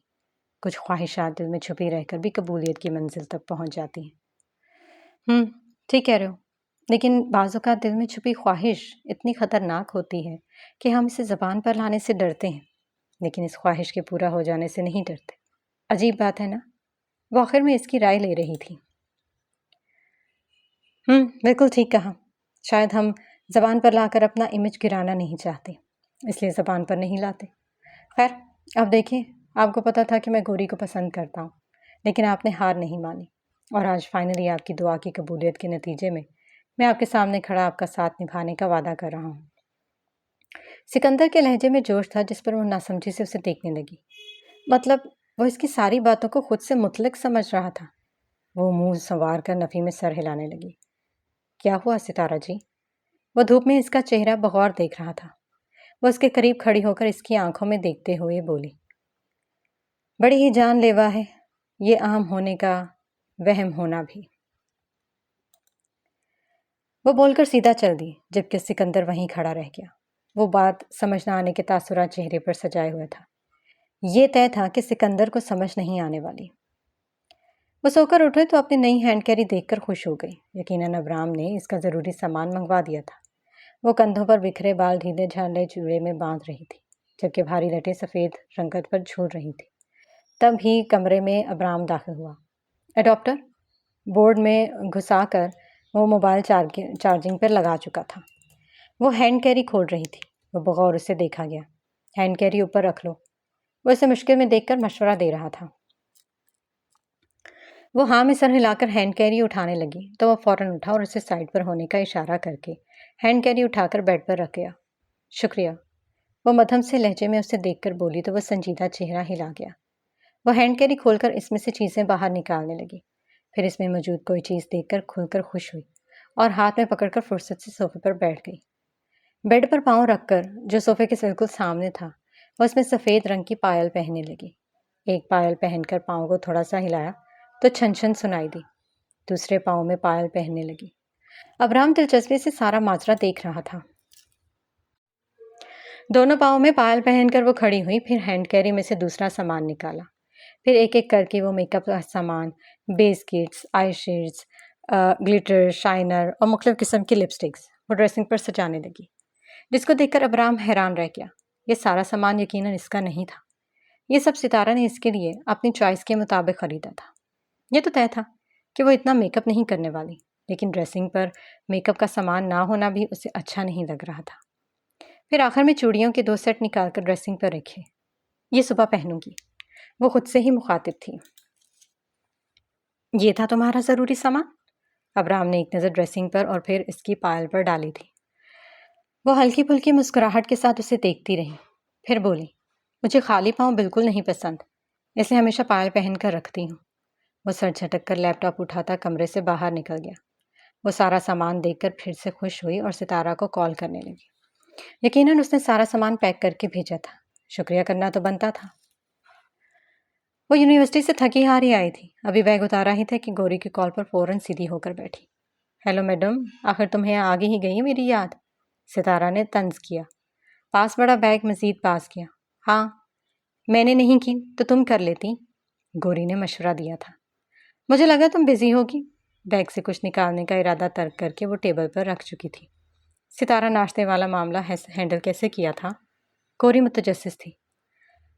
کچھ خواہشات دل میں چھپی رہ کر بھی قبولیت کی منزل تک پہنچ جاتی ہیں۔ ٹھیک کہہ رہے ہو، لیکن بعض اوقات دل میں چھپی خواہش اتنی خطرناک ہوتی ہے کہ ہم اسے زبان پر لانے سے ڈرتے ہیں، لیکن اس خواہش کے پورا ہو جانے سے نہیں ڈرتے۔ عجیب بات ہے نا؟ وہ آخر میں اس کی رائے لے رہی تھی۔ بالکل ٹھیک کہا۔ شاید ہم زبان پر لا کر اپنا امیج گرانا نہیں چاہتے، اس لیے زبان پر نہیں لاتے۔ خیر، اب دیکھیں، آپ کو پتہ تھا کہ میں گوری کو پسند کرتا ہوں، لیکن آپ نے ہار نہیں مانی، اور آج فائنلی آپ کی دعا کی قبولیت کے نتیجے میں میں آپ کے سامنے کھڑا آپ کا ساتھ نبھانے کا وعدہ کر رہا ہوں۔ سکندر کے لہجے میں جوش تھا جس پر وہ ناسمجھی سے اسے دیکھنے لگی۔ مطلب وہ اس کی ساری باتوں کو خود سے مطلق سمجھ رہا تھا۔ وہ منہ سنوار کر نفی میں سر ہلانے لگی۔ کیا ہوا ستارہ جی؟ وہ دھوپ میں اس کا چہرہ بغور دیکھ رہا تھا۔ وہ اس کے قریب کھڑی ہو کر اس کی آنکھوں میں دیکھتے ہوئے بولی، بڑی ہی جان لیوا ہے یہ عام ہونے کا وہم ہونا بھی۔ وہ بول کر سیدھا چل دی جبکہ سکندر وہیں کھڑا رہ گیا۔ وہ بات سمجھ نہ آنے کے تاثرات چہرے پر سجائے ہوئے تھا۔ یہ طے تھا کہ سکندر کو سمجھ نہیں آنے والی۔ وہ سو کر اٹھے تو اپنی نئی ہینڈ کیری دیکھ کر خوش ہو گئی۔ یقیناً ابرام نے اس کا ضروری سامان منگوا دیا تھا۔ وہ کندھوں پر بکھرے بال ڈھیلے جھاڑے چوڑے میں باندھ رہی تھی جبکہ بھاری لٹیں سفید رنگت پر جھول رہی تھی۔ تب ہی کمرے میں ابرام داخل ہوا۔ اڈاپٹر بورڈ میں گھسا کر وہ موبائل چارجنگ پر لگا چکا تھا۔ وہ ہینڈ کیری کھول رہی تھی۔ وہ بغور اسے دیکھا گیا۔ ہینڈ کیری اوپر رکھ لو۔ وہ اسے مشکل میں دیکھ کر مشورہ دے رہا تھا۔ وہ ہاں میں سر ہلا کر ہینڈ کیری اٹھانے لگی تو وہ فوراً اٹھا اور اسے سائڈ پر ہونے کا اشارہ کر کے ہینڈ کیری اٹھا کر بیڈ پر رکھ گیا۔ شکریہ، وہ مدھم سے لہجے میں اسے دیکھ کر بولی تو وہ سنجیدہ چہرہ ہلا گیا۔ وہ ہینڈ کیری کھول کر اس میں سے چیزیں باہر نکالنے لگی، پھر اس میں موجود کوئی چیز دیکھ کر کھل کر خوش ہوئی اور ہاتھ میں پکڑ کر فرصت سے صوفے پر بیٹھ گئی۔ بیڈ پر پاؤں رکھ کر جو صوفے کے بالکل سامنے تھا وہ اس میں سفید رنگ کی پائل پہننے لگی۔ ایک پائل پہن کر پاؤں کو تھوڑا سا ہلایا تو چھن چھن سنائی دی۔ دوسرے پاؤں میں پائل پہننے لگی۔ ابرام دلچسپی سے سارا ماجرا دیکھ رہا تھا۔ دونوں پاؤں میں پائل پہن کر وہ کھڑی ہوئی، پھر ہینڈ کیری میں سے دوسرا سامان نکالا، پھر ایک ایک کر کے وہ میک اپ کا سامان، بیس کٹس، آئی شیڈز، گلیٹر، شائنر اور مختلف قسم کی لپسٹکس وہ ڈریسنگ پر سجانے لگی، جس کو دیکھ کر ابرام حیران رہ گیا۔ یہ سارا سامان یقیناً اس کا نہیں تھا۔ یہ سب ستارہ نے اس کے لیے اپنی چوائس کے مطابق خریدا تھا۔ یہ تو طے تھا کہ وہ اتنا میک اپ نہیں کرنے والی، لیکن ڈریسنگ پر میک اپ کا سامان نہ ہونا بھی اسے اچھا نہیں لگ رہا تھا۔ پھر آخر میں چوڑیوں کے 2 سیٹ نکال کر ڈریسنگ پر رکھے۔ یہ صبح پہنوں گی، وہ خود سے ہی مخاطب تھی۔ یہ تھا تمہارا ضروری سامان؟ ابرام نے ایک نظر ڈریسنگ پر اور پھر اس کی پائل پر ڈالی تھی۔ وہ ہلکی پھلکی مسکراہٹ کے ساتھ اسے دیکھتی رہی، پھر بولی، مجھے خالی پاؤں بالکل نہیں پسند، اس لیے ہمیشہ پائل پہن کر رکھتی ہوں۔ وہ سر جھٹک کر لیپ ٹاپ اٹھاتا کمرے سے باہر نکل گیا۔ وہ سارا سامان دیکھ کر پھر سے خوش ہوئی اور ستارہ کو کال کرنے لگی۔ یقیناً اس نے سارا سامان پیک کر کے بھیجا تھا، شکریہ کرنا تو بنتا تھا۔ وہ یونیورسٹی سے تھکی ہاری آئی تھی، ابھی بیگ اتارا ہی تھا کہ گوری کی کال پر فوراً سیدھی ہو کر بیٹھی۔ ہیلو میڈم، آخر تمہیں آگے ہی گئی میری یاد، ستارہ نے طنز کیا۔ پاس بڑا بیگ مزید پاس کیا۔ ہاں میں نے نہیں کی تو تم کر لیتی، گوری نے مشورہ دیا تھا۔ مجھے لگا تم بزی ہوگی۔ بیگ سے کچھ نکالنے کا ارادہ ترک کر کے وہ ٹیبل پر رکھ چکی تھی۔ ستارہ ناشتے والا معاملہ ہینڈل کیسے کیا تھا؟ گوری متجسس تھی۔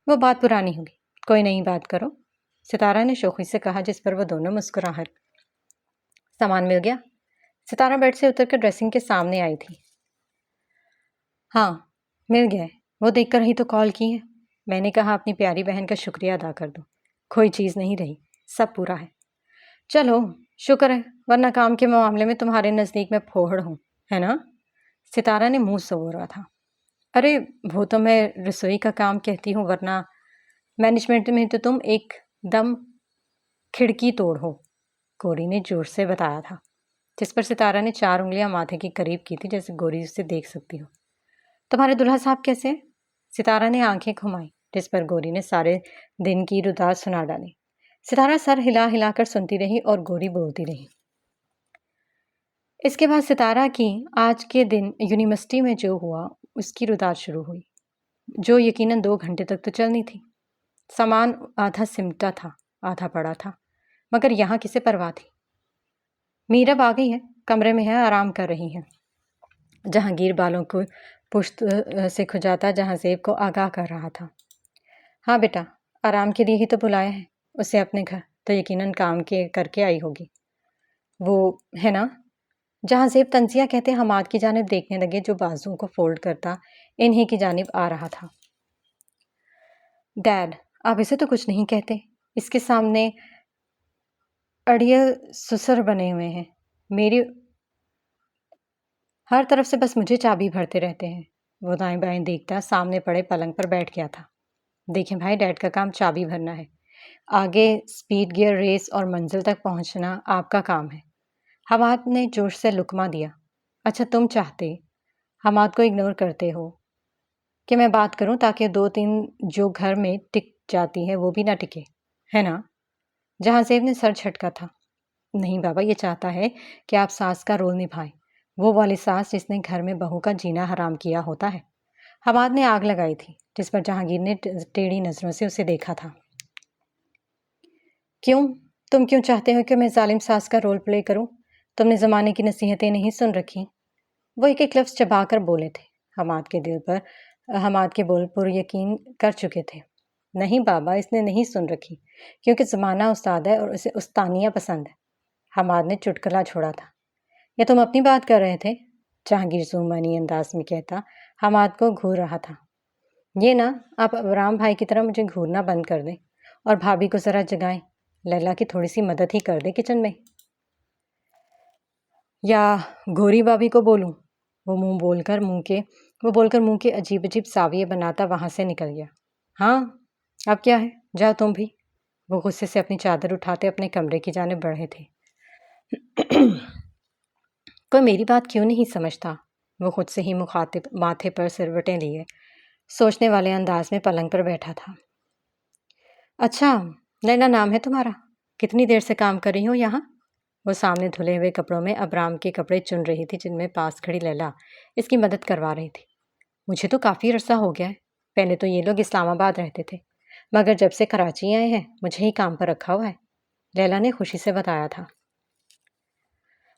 وہ بات پرانی ہوگی، کوئی نئی بات کرو، ستارہ نے شوخی سے کہا، جس پر وہ دونوں مسکراہٹ۔ سامان مل گیا؟ ستارہ بیڈ سے اتر کر ڈریسنگ کے سامنے آئی تھی۔ ہاں مل گیا ہے، وہ دیکھ کر ہی تو کال کی ہے۔ میں نے کہا اپنی پیاری بہن کا شکریہ ادا کر دو، کوئی چیز نہیں رہی، سب پورا ہے۔ چلو شکر ہے، ورنہ کام کے معاملے میں تمہارے نزدیک میں پھوہڑ ہوں، ہے نا؟ ستارہ نے منہ سوڑا تھا۔ ارے وہ تو میں رسوئی کا کام کہتی ہوں، ورنہ مینجمنٹ میں تو تم ایک دم کھڑکی توڑ ہو، گوری نے جوش سے بتایا تھا، جس پر ستارہ نے 4 انگلیاں ماتھے کے قریب کی تھی جیسے گوری اسے دیکھ سکتی ہو۔ تمہارے دلہا صاحب کیسے؟ ستارہ نے آنکھیں گھمائی، جس پر گوری نے سارے دن کی رداعت سنا ڈالی۔ ستارہ سر ہلا ہلا کر سنتی رہی اور گوری بولتی رہی۔ اس کے بعد ستارہ کی آج کے دن یونیورسٹی میں جو ہوا اس کی رداعت شروع ہوئی، جو یقیناً 2 گھنٹے تک تو چلنی تھی۔ سامان آدھا سمٹا تھا، آدھا پڑا تھا، مگر یہاں کسے پرواہ تھی؟ میرب آ گئی ہے، کمرے میں ہے، آرام کر رہی ہے۔ جہانگیر بالوں کو پشت سے کھجاتا جہاں زیب کو آگاہ کر رہا تھا۔ ہاں بیٹا، آرام کے لیے ہی تو بلایا ہے اسے اپنے گھر، تو یقیناً کام کر کے آئی ہوگی، وہ ہے نا؟ جہاں زیب تنزیہ کہتے حماد کی جانب دیکھنے لگے جو بازوؤں کو فولڈ کرتا انہی کی جانب آ رہا تھا۔ ڈیڈ آپ اسے تو کچھ نہیں کہتے، اس کے سامنے اڑیل سسر بنے ہوئے ہیں، میری ہر طرف سے بس مجھے چابی بھرتے رہتے ہیں۔ وہ دائیں بائیں دیکھتا سامنے پڑے پلنگ پر بیٹھ گیا تھا۔ دیکھیں بھائی، ڈیڈ کا کام چابی بھرنا ہے، آگے سپیڈ گیئر ریس اور منزل تک پہنچنا آپ کا کام ہے۔ حماد نے جوش سے لقمہ دیا۔ اچھا تم چاہتے، حماد کو اگنور کرتے ہو، کہ میں بات کروں تاکہ 2-3 جو گھر میں ٹک جاتی ہے وہ بھی نہ ٹکے، ہے نا؟ جہاں زیب نے سر جھٹکا تھا۔ نہیں بابا، یہ چاہتا ہے کہ آپ ساس کا رول نبھائیں، وہ والی ساس جس نے گھر میں بہو کا جینا حرام کیا ہوتا ہے۔ حماد نے آگ لگائی تھی، جس پر جہانگیر نے ٹیڑھی نظروں سے اسے دیکھا تھا۔ کیوں؟ تم کیوں چاہتے ہو کہ میں ظالم ساس کا رول پلے کروں؟ تم نے زمانے کی نصیحتیں نہیں سن رکھی؟ وہ ایک ایک لفظ چبا کر بولے تھے۔ حماد کے بول پر یقین کر چکے تھے۔ نہیں بابا، اس نے نہیں سن رکھی، کیونکہ زمانہ استاد ہے اور اسے استانیہ پسند ہے۔ حماد نے چٹکلا چھوڑا تھا۔ یا تم اپنی بات کر رہے تھے؟ جہانگیر زومانی انداز میں کہتا حماد کو گھور رہا تھا۔ یہ نا، آپ ابرام بھائی کی طرح مجھے گھورنا بند کر دیں اور بھابھی کو ذرا جگائیں، لیلا کی تھوڑی سی مدد ہی کر دے کچن میں۔ یا گوری بھابھی کو بولوں؟ وہ بول کر منہ کے عجیب عجیب زاویے بناتا وہاں سے نکل گیا۔ ہاں اب کیا ہے، جاؤ تم بھی۔ وہ غصے سے اپنی چادر اٹھاتے اپنے کمرے کی جانب بڑھے تھے۔ کوئی میری بات کیوں نہیں سمجھتا؟ وہ خود سے ہی مخاطب ماتھے پر سروٹیں لیے سوچنے والے انداز میں پلنگ پر بیٹھا تھا۔ اچھا لیلا نام ہے تمہارا؟ کتنی دیر سے کام کر رہی ہو یہاں؟ وہ سامنے دھلے ہوئے کپڑوں میں ابرام کے کپڑے چن رہی تھی، جن میں پاس کھڑی لیلا اس کی مدد کروا رہی تھی۔ مجھے تو کافی عرصہ ہو گیا ہے، پہلے تو یہ لوگ اسلام آباد رہتے تھے، مگر جب سے کراچی آئے ہیں مجھے ہی کام پر رکھا ہوا ہے، لیلا نے خوشی سے بتایا تھا۔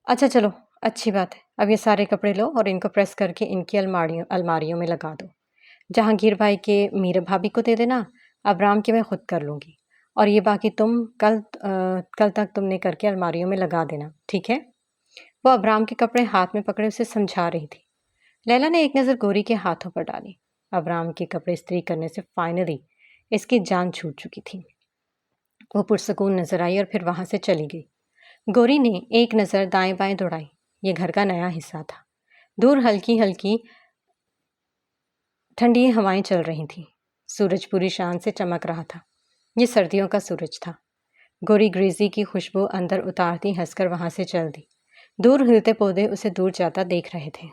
اچھا چلو، اچھی بات ہے، اب یہ سارے کپڑے لو اور ان کو پریس کر کے ان کی الماریوں میں لگا دو۔ جہانگیر بھائی کے میرا بھابھی کو دے دینا، ابرام کے میں خود کر لوں گی، اور یہ باقی تم کل تک تم نے کر کے الماریوں میں لگا دینا، ٹھیک ہے؟ وہ ابرام کے کپڑے ہاتھ میں پکڑے اسے سمجھا رہی تھی۔ لیلا نے ایک نظر گوری کے ہاتھوں پر ڈالی۔ ابرام کے کپڑے استری کرنے سے فائنلی اس کی جان چھوٹ چکی تھی۔ وہ پرسکون نظر آئی اور پھر وہاں سے چلی گئی۔ گوری نے ایک نظر دائیں بائیں دوڑائی۔ یہ گھر کا نیا حصہ تھا۔ دور ہلکی ہلکی ٹھنڈی ہوائیں چل رہی تھیں۔ سورج پوری شان سے چمک رہا تھا۔ یہ سردیوں کا سورج تھا۔ گوری گریزی کی خوشبو اندر اتارتی ہنس کر وہاں سے چل دی۔ دور ہلتے پودے اسے دور جاتا دیکھ رہے تھے۔